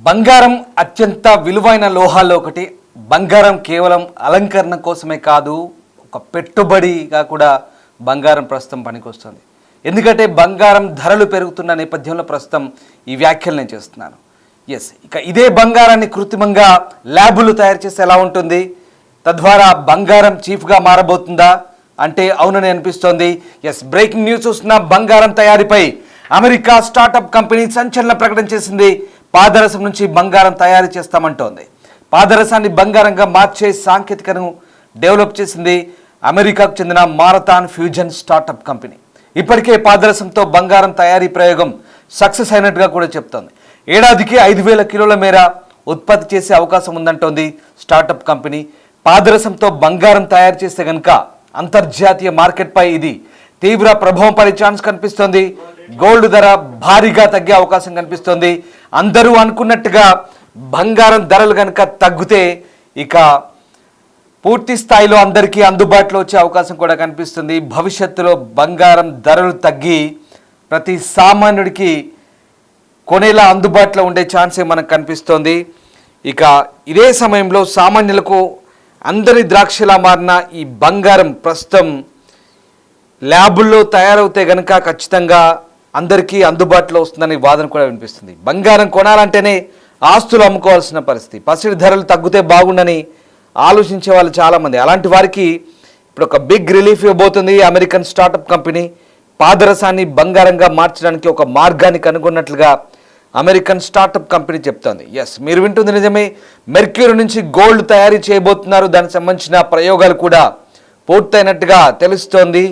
బంగారం అత్యంత విలువైన లోహాల్లో ఒకటి. బంగారం కేవలం అలంకరణ కోసమే కాదు, ఒక పెట్టుబడిగా కూడా బంగారం ప్రస్తుతం పనికొస్తుంది. ఎందుకంటే బంగారం ధరలు పెరుగుతున్న నేపథ్యంలో ప్రస్తుతం ఈ వ్యాఖ్యలు నేను చేస్తున్నాను. ఇక ఇదే బంగారాన్ని కృత్రిమంగా ల్యాబులు తయారు చేస్తే ఎలా ఉంటుంది? తద్వారా బంగారం చీఫ్గా మారబోతుందా అంటే అవునని అనిపిస్తోంది. బ్రేకింగ్ న్యూస్ చూస్తున్న బంగారం తయారీపై అమెరికా స్టార్టప్ కంపెనీ సంచలన ప్రకటన చేసింది. పాదరసం నుంచి బంగారం తయారు చేస్తామంటోంది. పాదరసాన్ని బంగారంగా మార్చే సాంకేతికను డెవలప్ చేసింది అమెరికాకు చెందిన మారథాన్ ఫ్యూజన్ స్టార్టప్ కంపెనీ. ఇప్పటికే పాదరసంతో బంగారం తయారీ ప్రయోగం సక్సెస్ అయినట్టుగా కూడా చెప్తోంది. ఏడాదికి 5,000 కిలోల మేర ఉత్పత్తి చేసే అవకాశం ఉందంటోంది స్టార్టప్ కంపెనీ. పాదరసంతో బంగారం తయారు చేస్తే కనుక అంతర్జాతీయ మార్కెట్పై ఇది తీవ్ర ప్రభావం పడే ఛాన్స్ కనిపిస్తోంది. గోల్డ్ ధర భారీగా తగ్గే అవకాశం కనిపిస్తోంది. అందరూ అనుకున్నట్టుగా బంగారం ధరలు కనుక తగ్గితే ఇక పూర్తి స్థాయిలో అందరికీ అందుబాటులో వచ్చే అవకాశం కూడా కనిపిస్తుంది. భవిష్యత్తులో బంగారం ధరలు తగ్గి ప్రతి సామాన్యుడికి కొనేలా అందుబాటులో ఉండే ఛాన్సే మనకు కనిపిస్తోంది. ఇక ఇదే సమయంలో సామాన్యులకు అందరి ద్రాక్షలా మారిన ఈ బంగారం ప్రస్తుతం ల్యాబుల్లో తయారవుతే కనుక ఖచ్చితంగా అందరికీ అందుబాటులో వస్తుందని వాదన కూడా వినిపిస్తుంది. బంగారం కొనాలంటేనే ఆస్తులు అమ్ముకోవాల్సిన పరిస్థితి. పసిడి ధరలు తగ్గితే బాగుండని ఆలోచించే వాళ్ళు చాలామంది. అలాంటి వారికి ఇప్పుడు ఒక బిగ్ రిలీఫ్ ఇవ్వబోతుంది అమెరికన్ స్టార్టప్ కంపెనీ. పాదరసాన్ని బంగారంగా మార్చడానికి ఒక మార్గాన్ని కనుగొన్నట్లుగా అమెరికన్ స్టార్టప్ కంపెనీ చెప్తోంది. మీరు వింటుంది నిజమే. మెర్క్యూరీ నుంచి గోల్డ్ తయారీ చేయబోతున్నారు. దానికి సంబంధించిన ప్రయోగాలు కూడా పూర్తయినట్టుగా తెలుస్తోంది.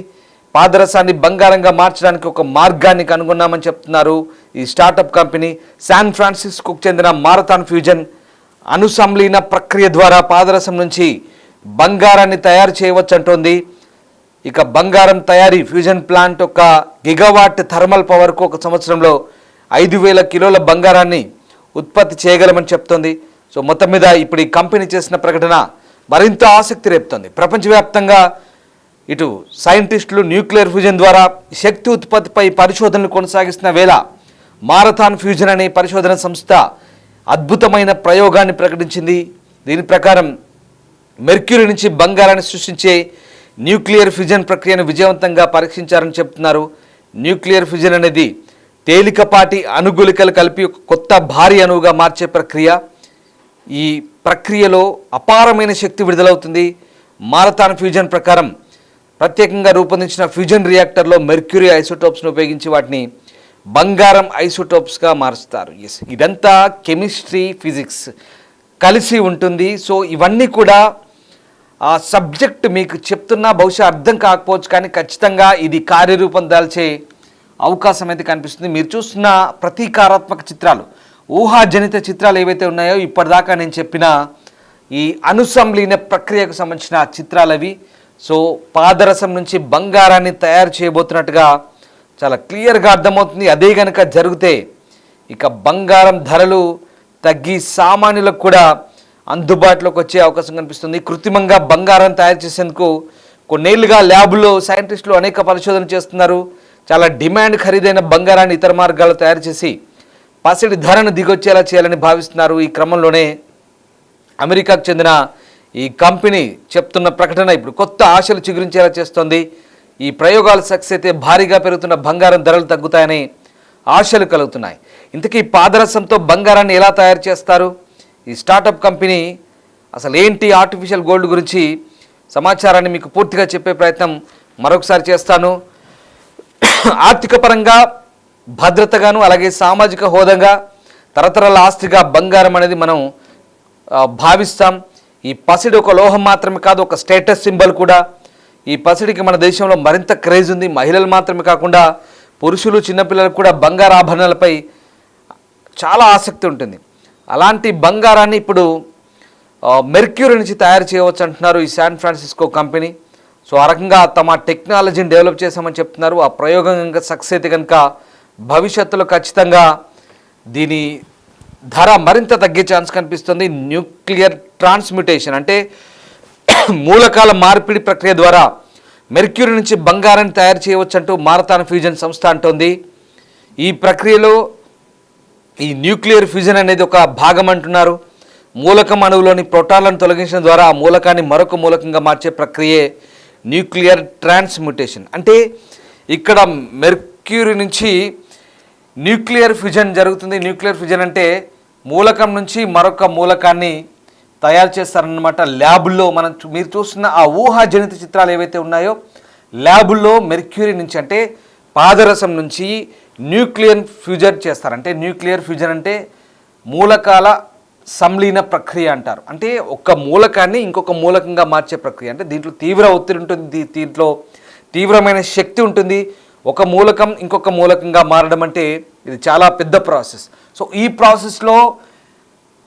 పాదరసాన్ని బంగారంగా మార్చడానికి ఒక మార్గాన్ని కనుగొన్నామని చెప్తున్నారు ఈ స్టార్టప్ కంపెనీ. శాన్ ఫ్రాన్సిస్కోకు చెందిన మారథాన్ ఫ్యూజన్ అనుసంలీన ప్రక్రియ ద్వారా పాదరసం నుంచి బంగారాన్ని తయారు చేయవచ్చు అంటోంది. ఇక బంగారం తయారీ ఫ్యూజన్ ప్లాంట్ ఒక గిగావాట్ థర్మల్ పవర్కు ఒక సంవత్సరంలో 5,000 కిలోల బంగారాన్ని ఉత్పత్తి చేయగలమని చెప్తోంది. సో మొత్తం మీద ఇప్పుడు ఈ కంపెనీ చేసిన ప్రకటన మరింత ఆసక్తి రేపుతోంది. ప్రపంచవ్యాప్తంగా ఇటు సైంటిస్టులు న్యూక్లియర్ ఫ్యూజన్ ద్వారా శక్తి ఉత్పత్తిపై పరిశోధనలు కొనసాగిస్తున్న వేళ మారథాన్ ఫ్యూజన్ అనే పరిశోధన సంస్థ అద్భుతమైన ప్రయోగాన్ని ప్రకటించింది. దీని ప్రకారం మెర్క్యూరీ నుంచి బంగారాన్ని సృష్టించే న్యూక్లియర్ ఫ్యూజన్ ప్రక్రియను విజయవంతంగా పరీక్షించారని చెప్తున్నారు. న్యూక్లియర్ ఫ్యూజన్ అనేది తేలికపాటి అణుగుళికలు కలిపి ఒక కొత్త భారీ అణువుగా మార్చే ప్రక్రియ. ఈ ప్రక్రియలో అపారమైన శక్తి విడుదలవుతుంది. మారథాన్ ఫ్యూజన్ ప్రకారం ప్రత్యేకంగా రూపొందించిన ఫ్యూజన్ రియాక్టర్లో మెర్క్యూరీ ఐసోటోప్స్ను ఉపయోగించి వాటిని బంగారం ఐసోటోప్స్గా మారుస్తారు. ఇదంతా కెమిస్ట్రీ ఫిజిక్స్ కలిసి ఉంటుంది. సో ఇవన్నీ కూడా ఆ సబ్జెక్ట్ మీకు చెప్తున్నా బహుశా అర్థం కాకపోవచ్చు, కానీ ఖచ్చితంగా ఇది కార్యరూపం దాల్చే అవకాశం అయితే కనిపిస్తుంది. మీరు చూస్తున్న ప్రతీకారాత్మక చిత్రాలు, ఊహాజనిత చిత్రాలు ఏవైతే ఉన్నాయో ఇప్పటిదాకా నేను చెప్పిన ఈ అనుసంలీన ప్రక్రియకు సంబంధించిన చిత్రాలు అవి. సో పాదరసం నుంచి బంగారాన్ని తయారు చేయబోతున్నట్టుగా చాలా క్లియర్గా అర్థమవుతుంది. అదే కనుక జరిగితే ఇక బంగారం ధరలు తగ్గి సామాన్యులకు కూడా అందుబాటులోకి వచ్చే అవకాశం కనిపిస్తుంది. కృత్రిమంగా బంగారం తయారు చేసేందుకు కొన్నేళ్లుగా ల్యాబుల్లో సైంటిస్టులు అనేక పరిశోధనలు చేస్తున్నారు. చాలా డిమాండ్ ఖరీదైన బంగారాన్ని ఇతర మార్గాల్లో తయారు చేసి పసిడి ధరను దిగొచ్చేలా చేయాలని భావిస్తున్నారు. ఈ క్రమంలోనే అమెరికాకు చెందిన ఈ కంపెనీ చెప్తున్న ప్రకటన ఇప్పుడు కొత్త ఆశలు చిగురించేలా చేస్తోంది. ఈ ప్రయోగాలు సక్సెస్ అయితే భారీగా పెరుగుతున్న బంగారం ధరలు తగ్గుతాయని ఆశలు కలుగుతున్నాయి. ఇంతకీ పాదరసంతో బంగారాన్ని ఎలా తయారు చేస్తారు? ఈ స్టార్టప్ కంపెనీ అసలు ఏంటి, ఆర్టిఫిషియల్ గోల్డ్ గురించి సమాచారాన్ని మీకు పూర్తిగా చెప్పే ప్రయత్నం మరొకసారి చేస్తాను. ఆర్థిక పరంగా భద్రతగాను అలాగే సామాజిక హోదాగా తరతరాల ఆస్తిగా బంగారం అనేది మనం భావిస్తాం. ఈ పసిడి ఒక లోహం మాత్రమే కాదు, ఒక స్టేటస్ సింబల్ కూడా. ఈ పసిడికి మన దేశంలో మరింత క్రేజ్ ఉంది. మహిళలు మాత్రమే కాకుండా పురుషులు, చిన్నపిల్లలకు కూడా బంగారు ఆభరణాలపై చాలా ఆసక్తి ఉంటుంది. అలాంటి బంగారాన్ని ఇప్పుడు మెర్క్యూరీ నుంచి తయారు చేయవచ్చు అంటున్నారు ఈ శాన్ ఫ్రాన్సిస్కో కంపెనీ. సో ఆ రకంగా తమ టెక్నాలజీని డెవలప్ చేశామని చెప్తున్నారు. ఆ ప్రయోగం కనుక సక్సెస్ అయితే కనుక భవిష్యత్తులో ఖచ్చితంగా దీని ధర మరింత తగ్గే ఛాన్స్ కనిపిస్తుంది. న్యూక్లియర్ ట్రాన్స్మ్యుటేషన్ అంటే మూలకాల మార్పిడి ప్రక్రియ ద్వారా మెర్క్యూరీ నుంచి బంగారాన్ని తయారు చేయవచ్చంటూ మారథాన్ ఫ్యూజన్ సంస్థ అంటోంది. ఈ ప్రక్రియలో ఈ న్యూక్లియర్ ఫ్యూజన్ అనేది ఒక భాగం అంటున్నారు. మూలకం అణువులోని ప్రోటాన్లను తొలగించడం ద్వారా ఆ మూలకాన్ని మరొక మూలకంగా మార్చే ప్రక్రియే న్యూక్లియర్ ట్రాన్స్మ్యుటేషన్. అంటే ఇక్కడ మెర్క్యూరీ నుంచి న్యూక్లియర్ ఫ్యూజన్ జరుగుతుంది. న్యూక్లియర్ ఫ్యూజన్ అంటే మూలకం నుంచి మరొక మూలకాన్ని తయారు చేస్తారన్నమాట. ల్యాబుల్లో మీరు చూస్తున్న ఆ ఊహాజనిత చిత్రాలు ఏవైతే ఉన్నాయో ల్యాబుల్లో మెర్క్యూరీ నుంచి అంటే పాదరసం నుంచి న్యూక్లియర్ ఫ్యూజన్ చేస్తారు. అంటే న్యూక్లియర్ ఫ్యూజన్ అంటే మూలకాల సంలీన ప్రక్రియ అంటారు. అంటే ఒక మూలకాన్ని ఇంకొక మూలకంగా మార్చే ప్రక్రియ. అంటే దీంట్లో తీవ్ర ఒత్తిడి ఉంటుంది, దీంట్లో తీవ్రమైన శక్తి ఉంటుంది. ఒక మూలకం ఇంకొక మూలకంగా మారడం అంటే ఇది చాలా పెద్ద ప్రాసెస్. సో ఈ ప్రాసెస్లో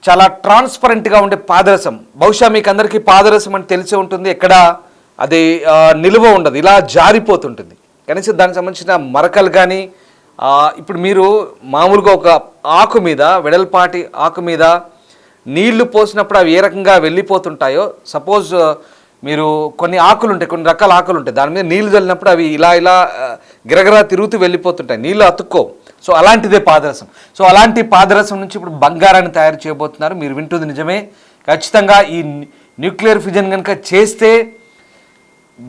చాలా ట్రాన్స్పరెంట్గా ఉండే పాదరసం, బహుశా మీకు అందరికీ పాదరసం అని తెలిసే ఉంటుంది, ఎక్కడ అది నిలువ ఉండదు, ఇలా జారిపోతుంటుంది. కనీసం దానికి సంబంధించిన మరకలు కానీ ఇప్పుడు మీరు మామూలుగా ఒక ఆకు మీద, వెడల్పాటి ఆకు మీద నీళ్లు పోసినప్పుడు అవి ఏ రకంగా వెళ్ళిపోతుంటాయో, సపోజ్ మీరు కొన్ని ఆకులు ఉంటాయి, కొన్ని రకాల ఆకులు ఉంటాయి, దాని మీద నీళ్లు చల్లినప్పుడు అవి ఇలా ఇలా గిరగిరా తిరుగుతూ వెళ్ళిపోతుంటాయి, నీళ్ళు అతుక్కోవు. సో అలాంటిదే పాదరసం. సో అలాంటి పాదరసం నుంచి ఇప్పుడు బంగారాన్ని తయారు చేయబోతున్నారు. మీరు వింటుంది నిజమే. ఖచ్చితంగా ఈ న్యూక్లియర్ ఫ్యూజన్ కనుక చేస్తే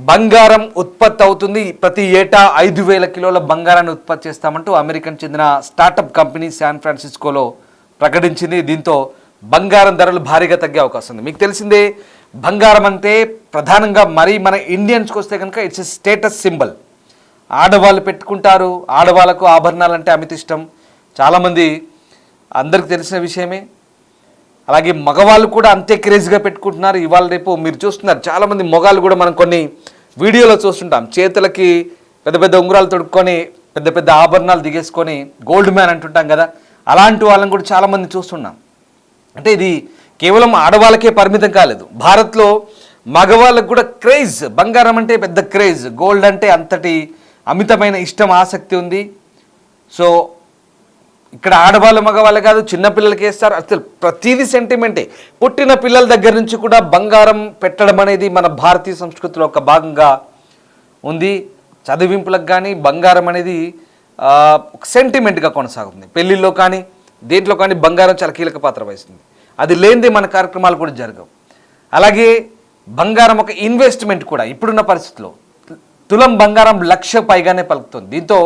బంగారం ఉత్పత్తి అవుతుంది. ప్రతి ఏటా 5,000 కిలోల బంగారాన్ని ఉత్పత్తి చేస్తామంటూ అమెరికన్ చెందిన స్టార్టప్ కంపెనీ శాన్ ఫ్రాన్సిస్కోలో ప్రకటించింది. దీంతో బంగారం ధరలు భారీగా తగ్గే అవకాశం ఉంది. మీకు తెలిసిందే, బంగారం అంటే ప్రధానంగా మరి మన ఇండియన్స్కి వస్తే కనుక ఇట్స్ ఎ స్టేటస్ సింబల్. ఆడవాళ్ళు పెట్టుకుంటారు, ఆడవాళ్ళకు ఆభరణాలు అంటే అమిత ఇష్టం. చాలామంది అందరికి తెలిసిన విషయమే. అలాగే మగవాళ్ళు కూడా అంతే క్రేజ్గా పెట్టుకుంటున్నారు. ఇవాళ రేపు మీరు చూస్తున్నారు, చాలామంది మగవాళ్ళు కూడా మనం కొన్ని వీడియోలో చూస్తుంటాం, చేతులకి పెద్ద పెద్ద ఉంగరాలు తొడుక్కొని పెద్ద పెద్ద ఆభరణాలు దిగేసుకొని గోల్డ్ మ్యాన్ అంటుంటాం కదా, అలాంటి వాళ్ళని కూడా చాలామంది చూస్తున్నాం. అంటే ఇది కేవలం ఆడవాళ్ళకే పరిమితం కాలేదు. భారత్లో మగవాళ్ళకు కూడా క్రేజ్, బంగారం అంటే పెద్ద క్రేజ్, గోల్డ్ అంటే అంతటి అమితమైన ఇష్టం, ఆసక్తి ఉంది. సో ఇక్కడ ఆడవాళ్ళు మగవాళ్ళు కాదు, చిన్నపిల్లలకి వేస్తారు. అసలు ప్రతిదీ సెంటిమెంటే. పుట్టిన పిల్లల దగ్గర నుంచి కూడా బంగారం పెట్టడం అనేది మన భారతీయ సంస్కృతిలో ఒక భాగంగా ఉంది. చదివింపులకు కానీ బంగారం అనేది ఒక సెంటిమెంట్గా కొనసాగుతుంది. పెళ్ళిళ్ళలో కానీ దేంట్లో కానీ బంగారం చాలా కీలక పాత్ర వహిస్తుంది. అది లేనిదే మన కార్యక్రమాలు కూడా జరగవు. అలాగే బంగారం ఒక ఇన్వెస్ట్మెంట్ కూడా. ఇప్పుడున్న పరిస్థితుల్లో తులం బంగారం 1,00,000 పైగానే పలుకుతుంది. దీంతో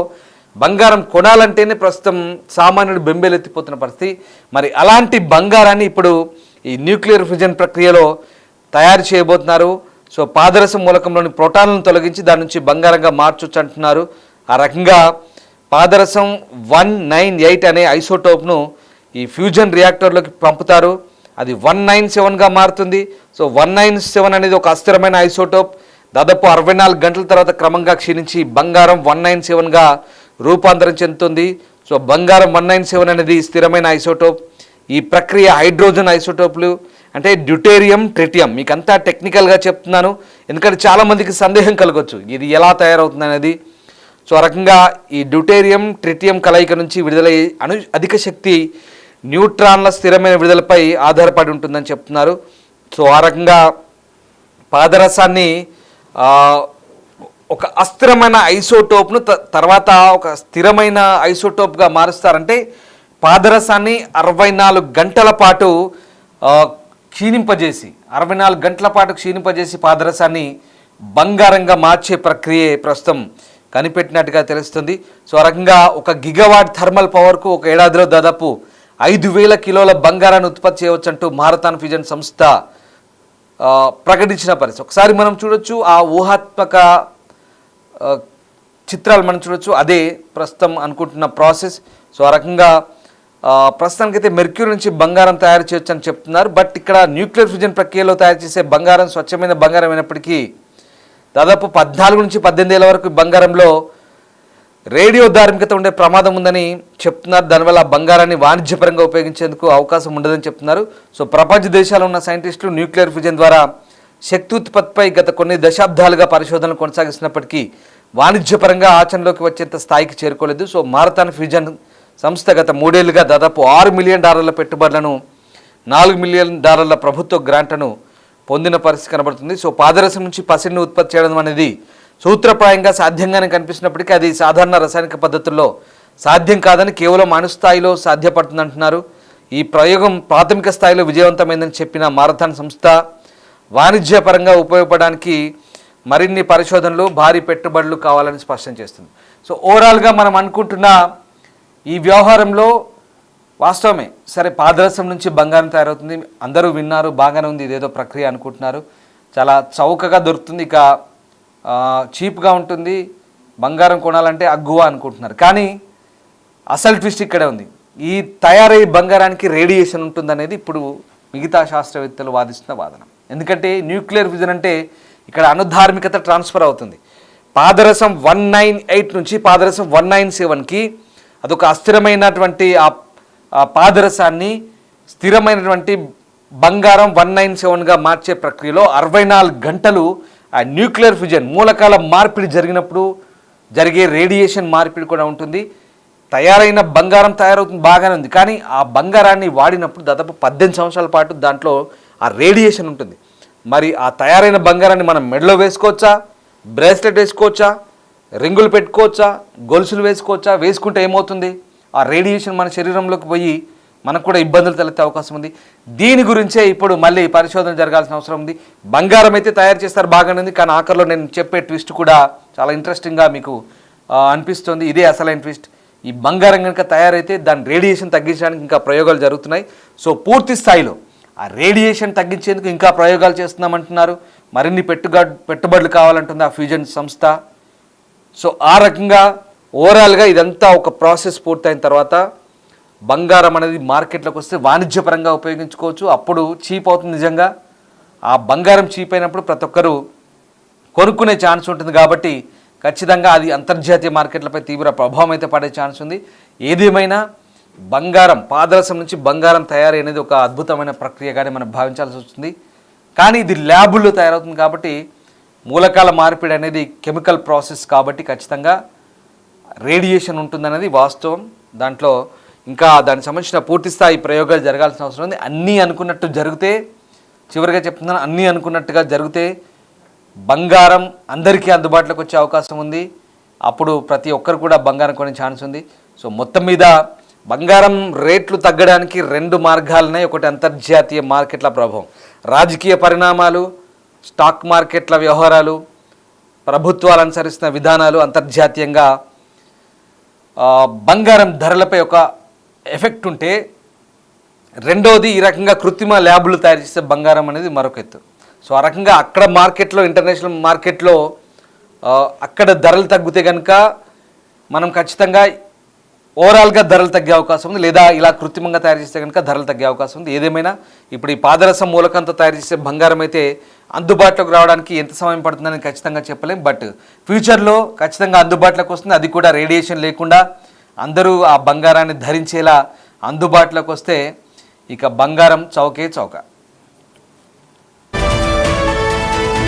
బంగారం కొనాలంటేనే ప్రస్తుతం సామాన్యుడు బెంబేలెత్తిపోతున్న పరిస్థితి. మరి అలాంటి బంగారాన్ని ఇప్పుడు ఈ న్యూక్లియర్ ఫ్యూజన్ ప్రక్రియలో తయారు చేయబోతున్నారు. సో పాదరసం మూలకంలోని ప్రోటాన్లను తొలగించి దాని నుంచి బంగారంగా మార్చొచ్చు అంటున్నారు. ఆ రకంగా పాదరసం 198 అనే ఐసోటోప్ను ఈ ఫ్యూజన్ రియాక్టర్లోకి పంపుతారు. అది 197గా మారుతుంది. సో 197 అనేది ఒక అస్థిరమైన ఐసోటోప్. దాదాపు 64 గంటల తర్వాత క్రమంగా క్షీణించి బంగారం 197గా రూపాంతరం చెందుతుంది. సో బంగారం 197 అనేది స్థిరమైన ఐసోటోప్. ఈ ప్రక్రియ హైడ్రోజన్ ఐసోటోప్లు అంటే డ్యూటేరియం, ట్రిటియం. మీకు అంతా టెక్నికల్గా చెప్తున్నాను, ఎందుకంటే చాలామందికి సందేహం కలగవచ్చు ఇది ఎలా తయారవుతుంది అనేది. సో ఆ రకంగా ఈ డ్యూటేరియం, ట్రిటియం కలయిక నుంచి విడుదలయ్యే అధిక శక్తి న్యూట్రాన్ల స్థిరమైన విడుదలపై ఆధారపడి ఉంటుందని చెప్తున్నారు. సో ఆ రకంగా పాదరసాన్ని ఒక అస్థిరమైన ఐసోటోప్ను తర్వాత ఒక స్థిరమైన ఐసోటోప్గా మారుస్తారంటే పాదరసాన్ని 64 గంటల పాటు క్షీణింపజేసి 64 గంటల పాటు క్షీణింపజేసి పాదరసాన్ని బంగారంగా మార్చే ప్రక్రియ ప్రస్తుతం కనిపెట్టినట్టుగా తెలుస్తుంది. సో ఆ రకంగా 1 గిగావాట్ థర్మల్ పవర్కు ఒక ఏడాదిలో దాదాపు 5,000 కిలోల బంగారాన్ని ఉత్పత్తి చేయవచ్చంటూ మారథాన్ ఫ్యూజన్ సంస్థ ప్రకటించిన పరిస్థితి. ఒకసారి మనం చూడొచ్చు, ఆ ఊహాత్మక చిత్రాలు మనం చూడొచ్చు. అదే ప్రస్తుతం అనుకుంటున్న ప్రాసెస్. సో ఆ రకంగా ప్రస్తుతానికైతే మెర్క్యూరీ నుంచి బంగారం తయారు చేయొచ్చు అని చెప్తున్నారు. బట్ ఇక్కడ న్యూక్లియర్ ఫ్యూజన్ ప్రక్రియలో తయారు చేసే బంగారం స్వచ్ఛమైన బంగారం అయినప్పటికీ దాదాపు 14 నుంచి 18 ఏళ్ల వరకు బంగారంలో రేడియో ధార్మికత ఉండే ప్రమాదం ఉందని చెప్తున్నారు. దానివల్ల బంగారాన్ని వాణిజ్యపరంగా ఉపయోగించేందుకు అవకాశం ఉండదని చెప్తున్నారు. సో ప్రపంచ దేశాల్లో ఉన్న సైంటిస్టులు న్యూక్లియర్ ఫ్యూజన్ ద్వారా శక్తి ఉత్పత్తిపై గత కొన్ని దశాబ్దాలుగా పరిశోధనలు కొనసాగిస్తున్నప్పటికీ వాణిజ్యపరంగా ఆచరణలోకి వచ్చేంత స్థాయికి చేరుకోలేదు. సో మారథాన్ ఫ్యూజన్ సంస్థ గత 3 ఏళ్లుగా దాదాపు $6 మిలియన్ పెట్టుబడులను, $4 మిలియన్ ప్రభుత్వ గ్రాంట్ను పొందిన పరిస్థితి కనబడుతుంది. సో పాదరసం నుంచి పసిడిని ఉత్పత్తి చేయడం అనేది సూత్రప్రాయంగా సాధ్యంగానే కనిపిస్తున్నప్పటికీ అది సాధారణ రసాయనిక పద్ధతుల్లో సాధ్యం కాదని కేవలం అణుస్థాయిలో సాధ్యపడుతుంది అంటున్నారు. ఈ ప్రయోగం ప్రాథమిక స్థాయిలో విజయవంతమైందని చెప్పిన మారథాన్ సంస్థ వాణిజ్యపరంగా ఉపయోగపడడానికి మరిన్ని పరిశోధనలు భారీ పెట్టుబడులు కావాలని స్పష్టం చేస్తుంది. సో ఓవరాల్గా మనం అనుకుంటున్న ఈ వ్యవహారంలో వాస్తవమే, సరే పాదరసం నుంచి బంగారం తయారవుతుంది, అందరూ విన్నారు, బాగానే ఉంది, ఇదేదో ప్రక్రియ అనుకుంటున్నారు, చాలా చౌకగా దొరుకుతుంది, ఇక చీప్గా ఉంటుంది, బంగారం కొనాలంటే అగ్గువ అనుకుంటున్నారు. కానీ అసలు ట్విస్ట్ ఇక్కడే ఉంది. ఈ తయారయ్యే బంగారానికి రేడియేషన్ ఉంటుందనేది ఇప్పుడు మిగతా శాస్త్రవేత్తలు వాదిస్తున్న వాదన. ఎందుకంటే న్యూక్లియర్ ఫ్యూజన్ అంటే ఇక్కడ అణుధార్మికత ట్రాన్స్ఫర్ అవుతుంది. పాదరసం 198 నుంచి పాదరసం 197కి అదొక అస్థిరమైనటువంటి ఆ పాదరసాన్ని స్థిరమైనటువంటి బంగారం 197గా మార్చే ప్రక్రియలో 64 గంటలు ఆ న్యూక్లియర్ ఫ్యూజన్ మూలకాల మార్పిడి జరిగినప్పుడు జరిగే రేడియేషన్ మార్పిడి కూడా ఉంటుంది. తయారైన బంగారం తయారవుతుంది, బాగానే ఉంది, కానీ ఆ బంగారాన్ని వాడినప్పుడు దాదాపు 18 సంవత్సరాల పాటు దాంట్లో ఆ రేడియేషన్ ఉంటుంది. మరి ఆ తయారైన బంగారాన్ని మనం మెడలో వేసుకోవచ్చా, బ్రేస్లెట్ వేసుకోవచ్చా, రింగులు పెట్టుకోవచ్చా, గొలుసులు వేసుకోవచ్చా? వేసుకుంటే ఏమవుతుంది? ఆ రేడియేషన్ మన శరీరంలోకి పోయి మనకు కూడా ఇబ్బందులు తలెత్తే అవకాశం ఉంది. దీని గురించే ఇప్పుడు మళ్ళీ పరిశోధన జరగాల్సిన అవసరం ఉంది. బంగారం అయితే తయారు చేస్తారు, బాగానే ఉంది, కానీ ఆఖరిలో నేను చెప్పే ట్విస్ట్ కూడా చాలా ఇంట్రెస్టింగ్గా మీకు అనిపిస్తుంది. ఇదే అసలైన ట్విస్ట్. ఈ బంగారం కనుక తయారైతే దాని రేడియేషన్ తగ్గించడానికి ఇంకా ప్రయోగాలు జరుగుతున్నాయి. సో పూర్తి స్థాయిలో ఆ రేడియేషన్ తగ్గించేందుకు ఇంకా ప్రయోగాలు చేస్తున్నామంటున్నారు. మరిన్ని పెట్టుబడులు కావాలంటుంది ఆ ఫ్యూజన్ సంస్థ. సో ఆ రకంగా ఓవరాల్గా ఇదంతా ఒక ప్రాసెస్ పూర్తయిన తర్వాత బంగారం అనేది మార్కెట్లోకి వస్తే వాణిజ్యపరంగా ఉపయోగించుకోవచ్చు. అప్పుడు చీప్ అవుతుంది. నిజంగా ఆ బంగారం చీప్ అయినప్పుడు ప్రతి ఒక్కరూ కొనుక్కునే ఛాన్స్ ఉంటుంది. కాబట్టి ఖచ్చితంగా అది అంతర్జాతీయ మార్కెట్లపై తీవ్ర ప్రభావం అయితే పడే ఛాన్స్ ఉంది. ఏదేమైనా బంగారం, పాదరసం నుంచి బంగారం తయారీ అనేది ఒక అద్భుతమైన ప్రక్రియగానే మనం భావించాల్సి వస్తుంది. కానీ ఇది ల్యాబుల్లో తయారవుతుంది కాబట్టి మూలకాల మార్పిడి అనేది కెమికల్ ప్రాసెస్ కాబట్టి ఖచ్చితంగా రేడియేషన్ ఉంటుందనేది వాస్తవం. దాంట్లో ఇంకా దానికి సంబంధించిన పూర్తిస్థాయి ప్రయోగాలు జరగాల్సిన అవసరం ఉంది. అన్నీ అనుకున్నట్టు జరిగితే, చివరిగా చెప్తున్నాను, అన్నీ అనుకున్నట్టుగా జరిగితే బంగారం అందరికీ అందుబాటులోకి వచ్చే అవకాశం ఉంది. అప్పుడు ప్రతి ఒక్కరు కూడా బంగారం కొనే ఛాన్స్ ఉంది. సో మొత్తం మీద బంగారం రేట్లు తగ్గడానికి 2 మార్గాలున్నాయి. ఒకటి అంతర్జాతీయ మార్కెట్ల ప్రభావం, రాజకీయ పరిణామాలు, స్టాక్ మార్కెట్ల వ్యవహారాలు, ప్రభుత్వాలు అనుసరిస్తున్న విధానాలు అంతర్జాతీయంగా బంగారం ధరలపై ఒక ఎఫెక్ట్ ఉంటే, రెండోది ఈ రకంగా కృత్రిమ ల్యాబులు తయారు చేసే బంగారం అనేది మరొక ఎత్తు. సో ఆ రకంగా అక్కడ మార్కెట్లో, ఇంటర్నేషనల్ మార్కెట్లో అక్కడ ధరలు తగ్గితే కనుక మనం ఖచ్చితంగా ఓవరాల్గా ధరలు తగ్గే అవకాశం ఉంది. లేదా ఇలా కృత్రిమంగా తయారు చేస్తే కనుక ధరలు తగ్గే అవకాశం ఉంది. ఏదేమైనా ఇప్పుడు ఈ పాదరసం మూలకంతో తయారు చేసే బంగారం అయితే అందుబాటులోకి రావడానికి ఎంత సమయం పడుతుందని ఖచ్చితంగా చెప్పలేం. బట్ ఫ్యూచర్లో ఖచ్చితంగా అందుబాటులోకి వస్తుంది. అది కూడా రేడియేషన్ లేకుండా అందరూ ఆ బంగారాన్ని ధరించేలా అందుబాటులోకి వస్తే ఇక బంగారం చౌకే చౌక.